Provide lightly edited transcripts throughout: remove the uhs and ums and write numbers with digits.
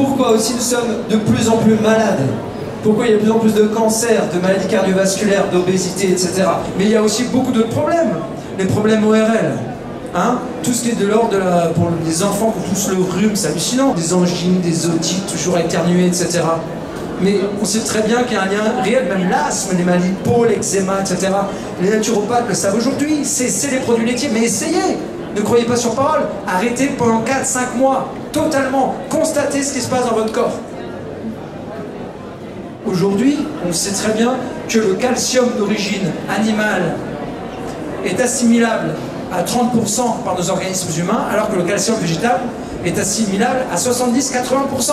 Pourquoi aussi nous sommes de plus en plus malades? Pourquoi il y a de plus en plus de cancers, de maladies cardiovasculaires, d'obésité, etc. Mais il y a aussi beaucoup d'autres problèmes. Les problèmes ORL. Hein? Tout ce qui est de l'ordre pour les enfants qui ont tous le rhume, c'est hallucinant. Des angines, des otites, toujours éternuées, etc. Mais on sait très bien qu'il y a un lien réel, même l'asthme, les maladies de peau, l'eczéma, etc. Les naturopathes le savent aujourd'hui. Cessez les produits laitiers, mais essayez. Ne croyez pas sur parole. Arrêtez pendant 4-5 mois, totalement. Constatez ce qui se passe dans votre corps. Aujourd'hui, on sait très bien que le calcium d'origine animale est assimilable à 30% par nos organismes humains, alors que le calcium végétal est assimilable à 70-80%.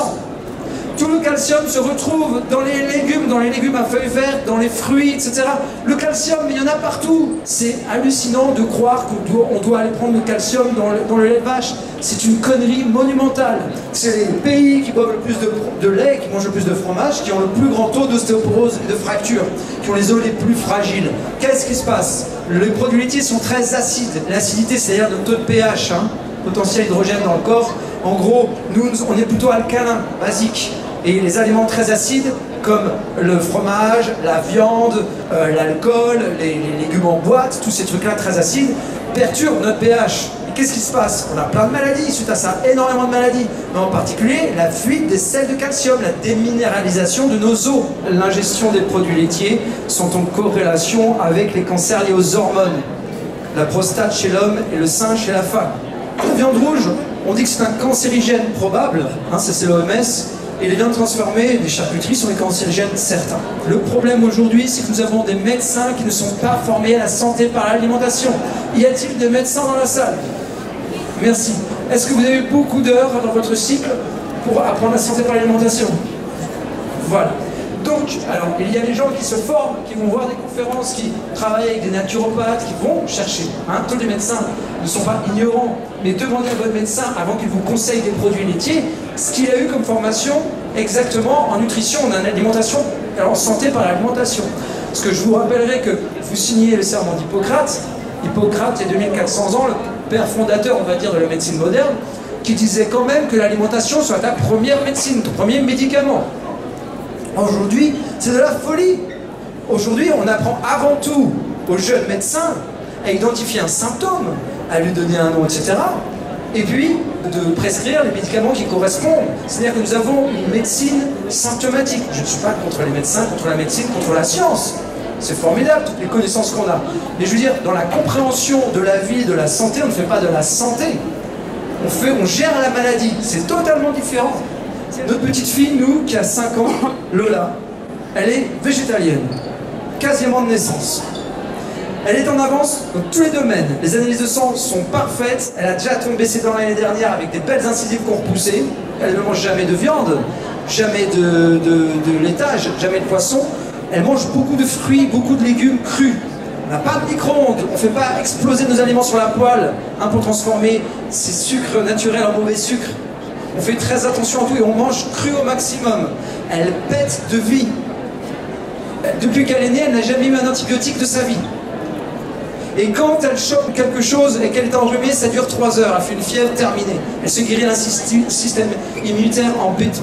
Tout le calcium se retrouve dans les légumes à feuilles vertes, dans les fruits, etc. Le calcium, il y en a partout. C'est hallucinant de croire qu'on doit aller prendre le calcium dans le lait de vache. C'est une connerie monumentale. C'est les pays qui boivent le plus de lait, qui mangent le plus de fromage, qui ont le plus grand taux d'ostéoporose et de fractures, qui ont les os les plus fragiles. Qu'est-ce qui se passe? Les produits laitiers sont très acides. L'acidité, c'est-à-dire le taux de pH, potentiel hydrogène dans le corps. En gros, nous, on est plutôt alcalin, basique. Et les aliments très acides, comme le fromage, la viande, l'alcool, les légumes en boîte, tous ces trucs-là très acides, perturbent notre pH. Et qu'est-ce qui se passe? On a plein de maladies suite à ça, énormément de maladies. Mais en particulier, la fuite des sels de calcium, la déminéralisation de nos os. L'ingestion des produits laitiers sont en corrélation avec les cancers liés aux hormones. La prostate chez l'homme et le sein chez la femme. La viande rouge, on dit que c'est un cancérigène probable, c'est l'OMS. Et les viandes transformées, les charcuteries sont des cancérigènes certains. Le problème aujourd'hui, c'est que nous avons des médecins qui ne sont pas formés à la santé par l'alimentation. Y a-t-il des médecins dans la salle? Merci. Est-ce que vous avez eu beaucoup d'heures dans votre cycle pour apprendre la santé par l'alimentation? Voilà. Donc, alors, il y a des gens qui se forment, qui vont voir des conférences, qui travaillent avec des naturopathes, qui vont chercher. Tous les médecins ne sont pas ignorants, mais demandez à votre médecin, avant qu'il vous conseille des produits laitiers, ce qu'il a eu comme formation exactement en nutrition, en alimentation, en santé par l'alimentation. Parce que je vous rappellerai que vous signez le serment d'Hippocrate. Hippocrate, il y a 2400 ans, le père fondateur, on va dire, de la médecine moderne, qui disait quand même que l'alimentation soit ta première médecine, ton premier médicament. Aujourd'hui, c'est de la folie. Aujourd'hui, on apprend avant tout aux jeunes médecins à identifier un symptôme, à lui donner un nom, etc. Et puis, de prescrire les médicaments qui correspondent. C'est-à-dire que nous avons une médecine symptomatique. Je ne suis pas contre les médecins, contre la médecine, contre la science. C'est formidable, toutes les connaissances qu'on a. Mais je veux dire, dans la compréhension de la vie, de la santé, on ne fait pas de la santé. On gère la maladie. C'est totalement différent. Notre petite fille, nous, qui a 5 ans, Lola, elle est végétalienne, quasiment de naissance. Elle est en avance dans tous les domaines. Les analyses de sang sont parfaites. Elle a déjà tombé ses dents l'année dernière avec des belles incisives qu'on repoussait. Elle ne mange jamais de viande, jamais de laitage, jamais de poisson. Elle mange beaucoup de fruits, beaucoup de légumes crus. On n'a pas de micro-ondes, on ne fait pas exploser nos aliments sur la poêle pour transformer ces sucres naturels en mauvais sucres. On fait très attention à tout et on mange cru au maximum. Elle pète de vie. Depuis qu'elle est née, elle n'a jamais eu un antibiotique de sa vie. Et quand elle chope quelque chose et qu'elle est enrhumée, ça dure 3 heures. Elle fait une fièvre terminée. Elle se guérit d'un système immunitaire en béton.